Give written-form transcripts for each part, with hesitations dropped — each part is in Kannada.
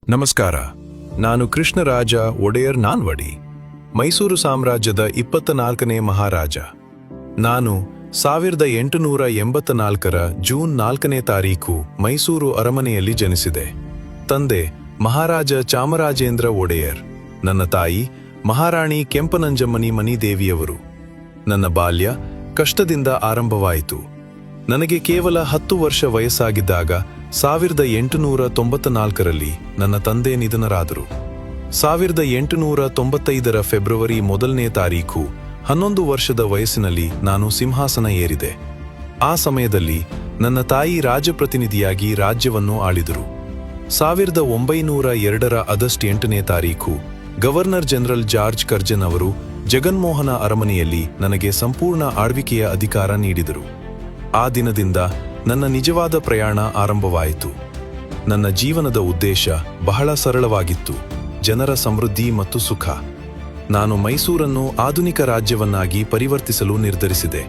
ನಮಸ್ಕಾರ. ನಾನು ಕೃಷ್ಣರಾಜ ಒಡೆಯರ್ ನಾನ್ವಡಿ, ಮೈಸೂರು ಸಾಮ್ರಾಜ್ಯದ 24ನೇ ಮಹಾರಾಜ. ನಾನು 1884ರ ಜೂನ್ 4ನೇ ತಾರೀಖು ಮೈಸೂರು ಅರಮನೆಯಲ್ಲಿ ಜನಿಸಿದೆ. ತಂದೆ ಮಹಾರಾಜ ಚಾಮರಾಜೇಂದ್ರ ಒಡೆಯರ್, ನನ್ನ ತಾಯಿ ಮಹಾರಾಣಿ ಕೆಂಪನಂಜಮ್ಮನಿ ಮನಿದೇವಿಯವರು. ನನ್ನ ಬಾಲ್ಯ ಕಷ್ಟದಿಂದ ಆರಂಭವಾಯಿತು. ನನಗೆ ಕೇವಲ 10 ವರ್ಷ ವಯಸ್ಸಾಗಿದ್ದಾಗ 1894ರಲ್ಲಿ ನನ್ನ ತಂದೆ ನಿಧನರಾದರು. 1895ರ ಫೆಬ್ರವರಿ 1ನೇ ತಾರೀಖು 11 ವರ್ಷದ ವಯಸ್ಸಿನಲ್ಲಿ ನಾನು ಸಿಂಹಾಸನ ಏರಿದೆ. ಆ ಸಮಯದಲ್ಲಿ ನನ್ನ ತಾಯಿ ರಾಜಪ್ರತಿನಿಧಿಯಾಗಿ ರಾಜ್ಯವನ್ನು ಆಳಿದರು. 1902ರ ಆಗಸ್ಟ್ 8ನೇ ತಾರೀಖು ಗವರ್ನರ್ ಜನರಲ್ ಜಾರ್ಜ್ ಕರ್ಜನ್ ಅವರು ಜಗನ್ಮೋಹನ ಅರಮನೆಯಲ್ಲಿ ನನಗೆ ಸಂಪೂರ್ಣ ಆಳ್ವಿಕೆಯ ಅಧಿಕಾರ ನೀಡಿದರು. ಆ ದಿನದಿಂದ ನನ್ನ ನಿಜವಾದ ಪ್ರಯಾಣ ಆರಂಭವಾಯಿತು. ನನ್ನ ಜೀವನದ ಉದ್ದೇಶ ಬಹಳ ಸರಳವಾಗಿತ್ತು: ಜನರ ಸಮೃದ್ಧಿ ಮತ್ತು ಸುಖ. ನಾನು ಮೈಸೂರನ್ನು ಆಧುನಿಕ ರಾಜ್ಯವನ್ನಾಗಿ ಪರಿವರ್ತಿಸಲು ನಿರ್ಧರಿಸಿದೆ.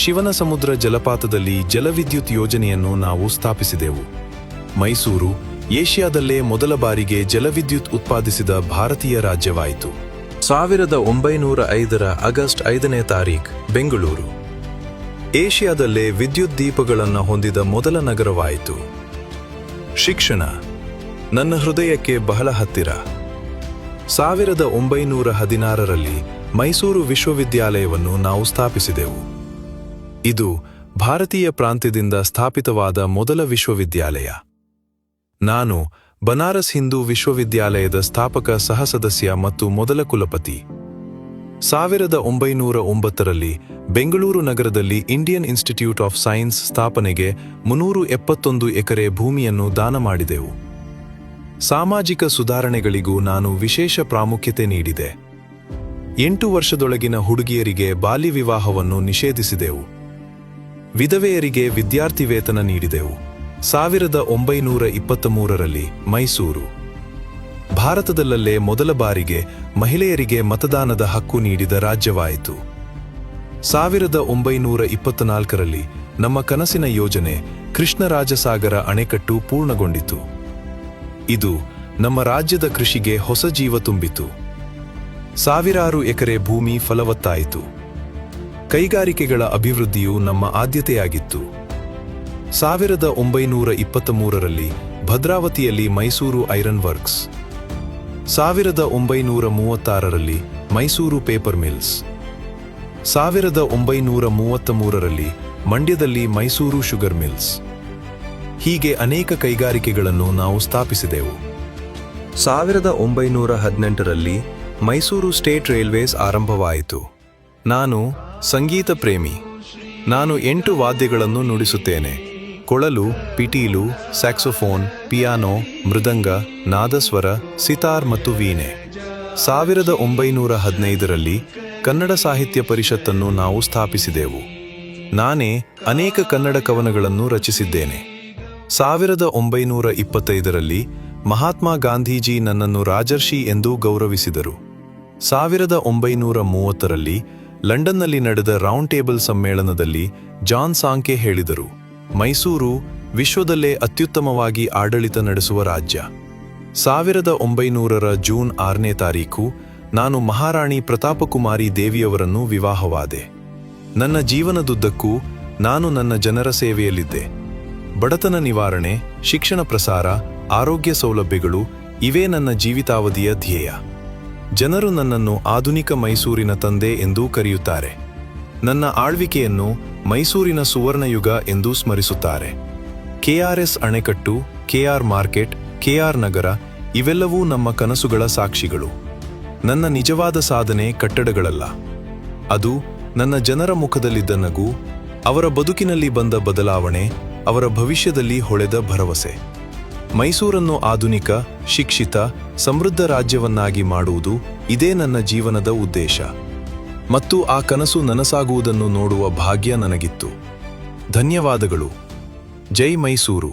ಶಿವನ ಸಮುದ್ರ ಜಲಪಾತದಲ್ಲಿ ಜಲವಿದ್ಯುತ್ ಯೋಜನೆಯನ್ನು ನಾವು ಸ್ಥಾಪಿಸಿದೆವು. ಮೈಸೂರು ಏಷ್ಯಾದಲ್ಲೇ ಮೊದಲ ಬಾರಿಗೆ ಜಲವಿದ್ಯುತ್ ಉತ್ಪಾದಿಸಿದ ಭಾರತೀಯ ರಾಜ್ಯವಾಯಿತು. 1905ರ ಆಗಸ್ಟ್ 5ನೇ ತಾರೀಖು ಬೆಂಗಳೂರು ಏಷ್ಯಾದಲ್ಲೇ ವಿದ್ಯುತ್ ದೀಪಗಳನ್ನು ಹೊಂದಿದ ಮೊದಲ ನಗರವಾಯಿತು. ಶಿಕ್ಷಣ ನನ್ನ ಹೃದಯಕ್ಕೆ ಬಹಳ ಹತ್ತಿರ. 1916ರಲ್ಲಿ ಮೈಸೂರು ವಿಶ್ವವಿದ್ಯಾಲಯವನ್ನು ನಾವು ಸ್ಥಾಪಿಸಿದೆವು. ಇದು ಭಾರತೀಯ ಪ್ರಾಂತ್ಯದಿಂದ ಸ್ಥಾಪಿತವಾದ ಮೊದಲ ವಿಶ್ವವಿದ್ಯಾಲಯ. ನಾನು ಬನಾರಸ್ ಹಿಂದೂ ವಿಶ್ವವಿದ್ಯಾಲಯದ ಸ್ಥಾಪಕ ಸಹಸದಸ್ಯ ಮತ್ತು ಮೊದಲ ಕುಲಪತಿ. 1909ರಲ್ಲಿ ಬೆಂಗಳೂರು ನಗರದಲ್ಲಿ ಇಂಡಿಯನ್ ಇನ್ಸ್ಟಿಟ್ಯೂಟ್ ಆಫ್ ಸೈನ್ಸ್ ಸ್ಥಾಪನೆಗೆ 371 ಎಕರೆ ಭೂಮಿಯನ್ನು ದಾನ ಮಾಡಿದೆವು. ಸಾಮಾಜಿಕ ಸುಧಾರಣೆಗಳಿಗೂ ನಾನು ವಿಶೇಷ ಪ್ರಾಮುಖ್ಯತೆ ನೀಡಿದೆ. 8 ವರ್ಷದೊಳಗಿನ ಹುಡುಗಿಯರಿಗೆ ಬಾಲ್ಯ ವಿವಾಹವನ್ನು ನಿಷೇಧಿಸಿದೆವು. ವಿಧವೆಯರಿಗೆ ವಿದ್ಯಾರ್ಥಿ ವೇತನ ನೀಡಿದೆವು. 1923ರಲ್ಲಿ ಮೈಸೂರು ಭಾರತದಲ್ಲೇ ಮೊದಲ ಬಾರಿಗೆ ಮಹಿಳೆಯರಿಗೆ ಮತದಾನದ ಹಕ್ಕು ನೀಡಿದ ರಾಜ್ಯವಾಯಿತು. 1924ರಲ್ಲಿ ನಮ್ಮ ಕನಸಿನ ಯೋಜನೆ ಕೃಷ್ಣರಾಜಸಾಗರ ಅಣೆಕಟ್ಟು ಪೂರ್ಣಗೊಂಡಿತು. ಇದು ನಮ್ಮ ರಾಜ್ಯದ ಕೃಷಿಗೆ ಹೊಸ ಜೀವ ತುಂಬಿತು. ಸಾವಿರಾರು ಎಕರೆ ಭೂಮಿ ಫಲವತ್ತಾಯಿತು. ಕೈಗಾರಿಕೆಗಳ ಅಭಿವೃದ್ಧಿಯು ನಮ್ಮ ಆದ್ಯತೆಯಾಗಿತ್ತು. 1923ರಲ್ಲಿ ಭದ್ರಾವತಿಯಲ್ಲಿ ಮೈಸೂರು ಐರನ್ ವರ್ಕ್ಸ್, 1936ರಲ್ಲಿ ಮೈಸೂರು ಪೇಪರ್ ಮಿಲ್ಸ್, 1933ರಲ್ಲಿ ಮಂಡ್ಯದಲ್ಲಿ ಮೈಸೂರು ಶುಗರ್ ಮಿಲ್ಸ್. ಹೀಗೆ ಅನೇಕ ಕೈಗಾರಿಕೆಗಳನ್ನು ನಾವು ಸ್ಥಾಪಿಸಿದೆವು. 1918ರಲ್ಲಿ ಮೈಸೂರು ಸ್ಟೇಟ್ ರೈಲ್ವೇಸ್ ಆರಂಭವಾಯಿತು. ನಾನು ಸಂಗೀತ ಪ್ರೇಮಿ. ನಾನು 8 ವಾದ್ಯಗಳನ್ನು ನುಡಿಸುತ್ತೇನೆ: ಕೊಳಲು, ಪಿಟೀಲು, ಸ್ಯಾಕ್ಸೋಫೋನ್, ಪಿಯಾನೋ, ಮೃದಂಗ, ನಾದಸ್ವರ, ಸಿತಾರ್ ಮತ್ತು ವೀಣೆ. 1915ರಲ್ಲಿ ಕನ್ನಡ ಸಾಹಿತ್ಯ ಪರಿಷತ್ತನ್ನು ನಾವು ಸ್ಥಾಪಿಸಿದೆವು. ನಾನೇ ಅನೇಕ ಕನ್ನಡ ಕವನಗಳನ್ನು ರಚಿಸಿದ್ದೇನೆ. 1925ರಲ್ಲಿ ಮಹಾತ್ಮ ಗಾಂಧೀಜಿ ನನ್ನನ್ನು ರಾಜರ್ಷಿ ಎಂದು ಗೌರವಿಸಿದರು. 1930ರಲ್ಲಿ ಲಂಡನ್ನಲ್ಲಿ ನಡೆದ ರೌಂಡ್ ಟೇಬಲ್ ಸಮ್ಮೇಳನದಲ್ಲಿ ಜಾನ್ ಸಾಂಕೆ ಹೇಳಿದರು: ಮೈಸೂರು ವಿಶ್ವದಲ್ಲೇ ಅತ್ಯುತ್ತಮವಾಗಿ ಆಡಳಿತ ನಡೆಸುವ ರಾಜ್ಯ. 1900ರ ಜೂನ್ 6ನೇ ತಾರೀಖು ನಾನು ಮಹಾರಾಣಿ ಪ್ರತಾಪಕುಮಾರಿ ದೇವಿಯವರನ್ನು ವಿವಾಹವಾದೆ. ನನ್ನ ಜೀವನದುದ್ದಕ್ಕೂ ನಾನು ನನ್ನ ಜನರ ಸೇವೆಯಲ್ಲಿದ್ದೆ. ಬಡತನ ನಿವಾರಣೆ, ಶಿಕ್ಷಣ ಪ್ರಸಾರ, ಆರೋಗ್ಯ ಸೌಲಭ್ಯಗಳು ಇವೇ ನನ್ನ ಜೀವಿತಾವಧಿಯ ಧ್ಯೇಯ. ಜನರು ನನ್ನನ್ನು ಆಧುನಿಕ ಮೈಸೂರಿನ ತಂದೆ ಎಂದೂ ಕರೆಯುತ್ತಾರೆ. ನನ್ನ ಆಳ್ವಿಕೆಯನ್ನು ಮೈಸೂರಿನ ಸುವರ್ಣಯುಗ ಎಂದು ಸ್ಮರಿಸುತ್ತಾರೆ. ಕೆಆರ್ಎಸ್ ಅಣೆಕಟ್ಟು, ಕೆಆರ್ ಮಾರ್ಕೆಟ್, ಕೆಆರ್ ನಗರ ಇವೆಲ್ಲವೂ ನಮ್ಮ ಕನಸುಗಳ ಸಾಕ್ಷಿಗಳು. ನನ್ನ ನಿಜವಾದ ಸಾಧನೆ ಕಟ್ಟಡಗಳಲ್ಲ, ಅದು ನನ್ನ ಜನರ ಮುಖದಲ್ಲಿದ್ದ ನಗು, ಅವರ ಬದುಕಿನಲ್ಲಿ ಬಂದ ಬದಲಾವಣೆ, ಅವರ ಭವಿಷ್ಯದಲ್ಲಿ ಹೊಳೆದ ಭರವಸೆ. ಮೈಸೂರನ್ನು ಆಧುನಿಕ, ಶಿಕ್ಷಿತ, ಸಮೃದ್ಧ ರಾಜ್ಯವನ್ನಾಗಿ ಮಾಡುವುದು ಇದೇ ನನ್ನ ಜೀವನದ ಉದ್ದೇಶ. ಮತ್ತು ಆ ಕನಸು ನನಸಾಗುವುದನ್ನು ನೋಡುವ ಭಾಗ್ಯ ನನಗಿತ್ತು. ಧನ್ಯವಾದಗಳು. ಜೈ ಮೈಸೂರು.